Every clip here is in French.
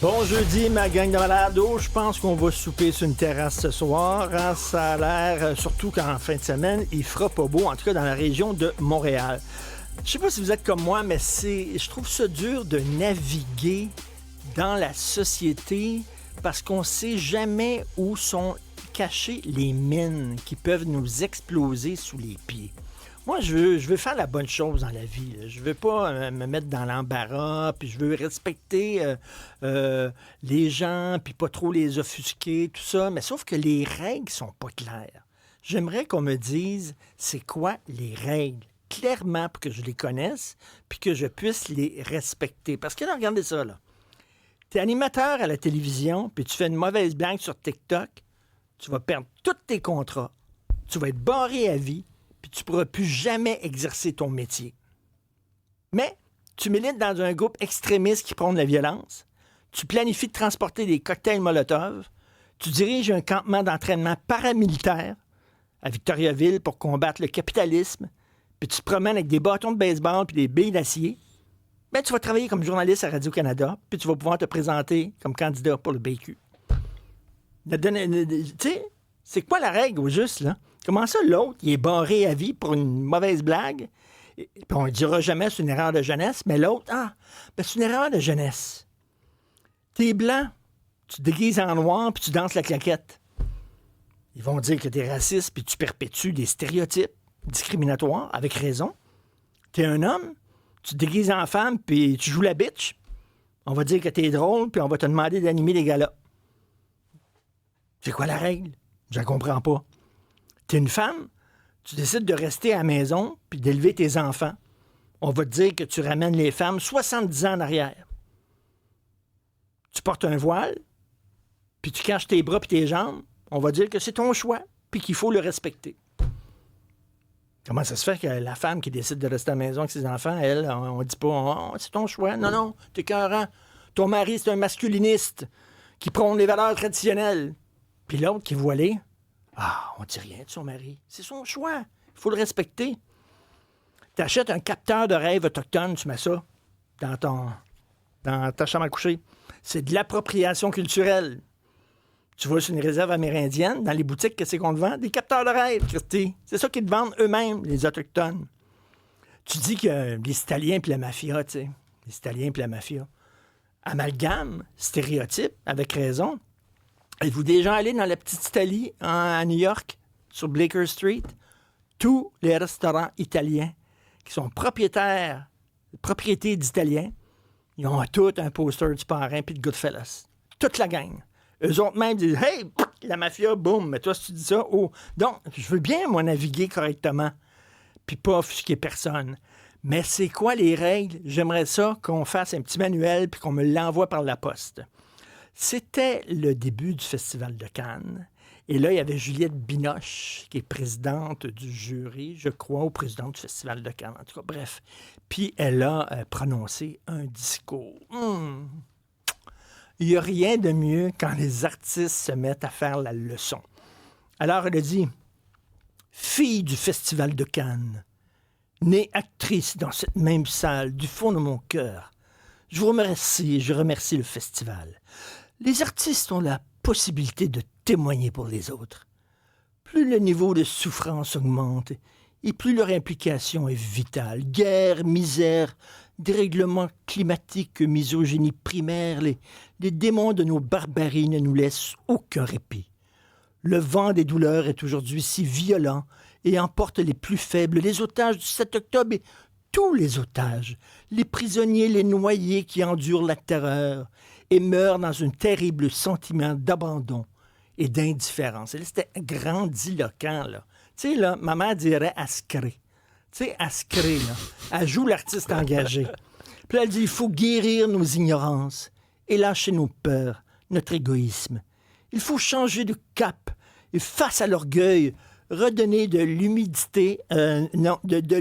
Bon jeudi, ma gang de malades. Oh, je pense qu'on va souper sur une terrasse ce soir. Hein, ça a l'air, surtout qu'en fin de semaine, il fera pas beau, en tout cas dans la région de Montréal. Je sais pas si vous êtes comme moi, mais je trouve ça dur de naviguer dans la société parce qu'on sait jamais où sont cachées les mines qui peuvent nous exploser sous les pieds. Moi, je veux faire la bonne chose dans la vie. Là. Je veux pas me mettre dans l'embarras, puis je veux respecter les gens, puis pas trop les offusquer, tout ça. Mais sauf que les règles sont pas claires. J'aimerais qu'on me dise c'est quoi les règles, clairement, pour que je les connaisse, puis que je puisse les respecter. Parce que là, regardez ça, là. T'es animateur à la télévision, puis tu fais une mauvaise blague sur TikTok, tu vas perdre tous tes contrats, tu vas être barré à vie, puis tu ne pourras plus jamais exercer ton métier. Mais tu milites dans un groupe extrémiste qui prône la violence, tu planifies de transporter des cocktails Molotov, tu diriges un campement d'entraînement paramilitaire à Victoriaville pour combattre le capitalisme, puis tu te promènes avec des bâtons de baseball puis des billes d'acier, ben tu vas travailler comme journaliste à Radio-Canada, puis tu vas pouvoir te présenter comme candidat pour le BQ. Tu sais, c'est quoi la règle au juste, là? Comment ça, l'autre, il est barré à vie pour une mauvaise blague? Puis on ne dira jamais c'est une erreur de jeunesse, mais l'autre, c'est une erreur de jeunesse. T'es blanc, tu te déguises en noir, puis tu danses la claquette. Ils vont dire que t'es raciste, puis tu perpétues des stéréotypes discriminatoires, avec raison. T'es un homme, tu te déguises en femme, puis tu joues la bitch. On va dire que t'es drôle, puis on va te demander d'animer des galas. C'est quoi la règle? Je la comprends pas. T'es une femme, tu décides de rester à la maison puis d'élever tes enfants. On va te dire que tu ramènes les femmes 70 ans en arrière. Tu portes un voile, puis tu caches tes bras puis tes jambes. On va dire que c'est ton choix puis qu'il faut le respecter. Comment ça se fait que la femme qui décide de rester à la maison avec ses enfants, elle, on dit pas c'est ton choix. Non, t'es écœurant. Ton mari, c'est un masculiniste qui prône les valeurs traditionnelles. Puis l'autre qui est voilé, on dit rien de son mari. C'est son choix. Il faut le respecter. T'achètes un capteur de rêve autochtone, tu mets ça dans ta chambre à coucher. C'est de l'appropriation culturelle. Tu vas sur une réserve amérindienne, dans les boutiques, qu'est-ce qu'on te vend? Des capteurs de rêve, Christy. C'est ça qu'ils te vendent eux-mêmes, les autochtones. Tu dis que les Italiens puis la mafia, tu sais, les Italiens puis la mafia, amalgame, stéréotype, avec raison. Êtes-vous déjà allé dans la petite Italie à New York, sur Baker Street? Tous les restaurants italiens qui sont propriétés d'Italiens, ils ont tous un poster du parrain puis de Goodfellas. Toute la gang. Eux autres même disent « Hey, la mafia, boum! » Mais toi, si tu dis ça, Donc, je veux bien, moi, naviguer correctement puis pas offusquer personne. Mais c'est quoi les règles? J'aimerais ça qu'on fasse un petit manuel puis qu'on me l'envoie par la poste. C'était le début du Festival de Cannes. Et là, il y avait Juliette Binoche, qui est présidente du jury, je crois, ou présidente du Festival de Cannes. En tout cas, bref. Puis elle a prononcé un discours. Il n'y a rien de mieux quand les artistes se mettent à faire la leçon. Alors, elle a dit, « Fille du Festival de Cannes, née actrice dans cette même salle, du fond de mon cœur, je vous remercie et je remercie le festival. Les artistes ont la possibilité de témoigner pour les autres. Plus le niveau de souffrance augmente et plus leur implication est vitale. Guerre, misère, dérèglement climatique, misogynie primaire, les démons de nos barbaries ne nous laissent aucun répit. Le vent des douleurs est aujourd'hui si violent et emporte les plus faibles, les otages du 7 octobre et tous les otages, les prisonniers, les noyés qui endurent la terreur et meurent dans un terrible sentiment d'abandon et d'indifférence. Et là, c'était grandiloquent, là. Tu sais, là, ma mère dirait ascré. Tu sais, ascré, là. Elle joue l'artiste engagé. Puis là, elle dit, il faut guérir nos ignorances et lâcher nos peurs, notre égoïsme. Il faut changer de cap et face à l'orgueil, redonner de l'humidité, de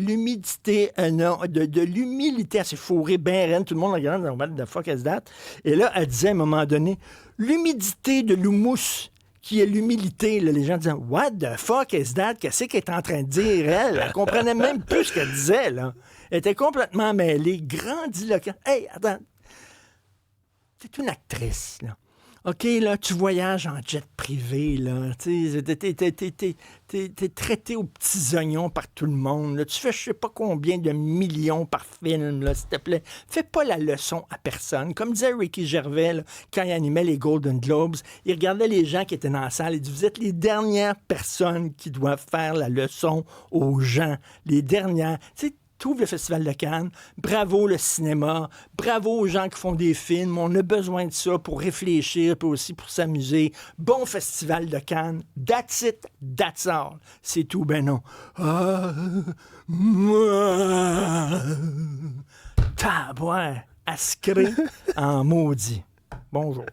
l'humilité à ses fourrés ben reine. Tout le monde regarde, what the fuck is that? Et là, elle disait à un moment donné, l'humidité de l'houmous, qui est l'humilité. Là, les gens disaient, what the fuck is that? Qu'est-ce qu'elle est en train de dire, elle? Elle comprenait même plus ce qu'elle disait, là. Elle était complètement mêlée, grandiloquente. Hey, attends. une actrice, là. OK, là, tu voyages en jet privé, là. Tu sais, t'es traité aux petits oignons par tout le monde. Là. Tu fais je sais pas combien de millions par film, là, s'il te plaît. Fais pas la leçon à personne. Comme disait Ricky Gervais, là, quand il animait les Golden Globes, il regardait les gens qui étaient dans la salle et dit, vous êtes les dernières personnes qui doivent faire la leçon aux gens. Les dernières. Tu sais, trouve le Festival de Cannes. Bravo le cinéma. Bravo aux gens qui font des films. On a besoin de ça pour réfléchir, puis aussi pour s'amuser. Bon Festival de Cannes. That's it. That's all. C'est tout, ben non. Tabouin. Ascré en maudit. Bonjour.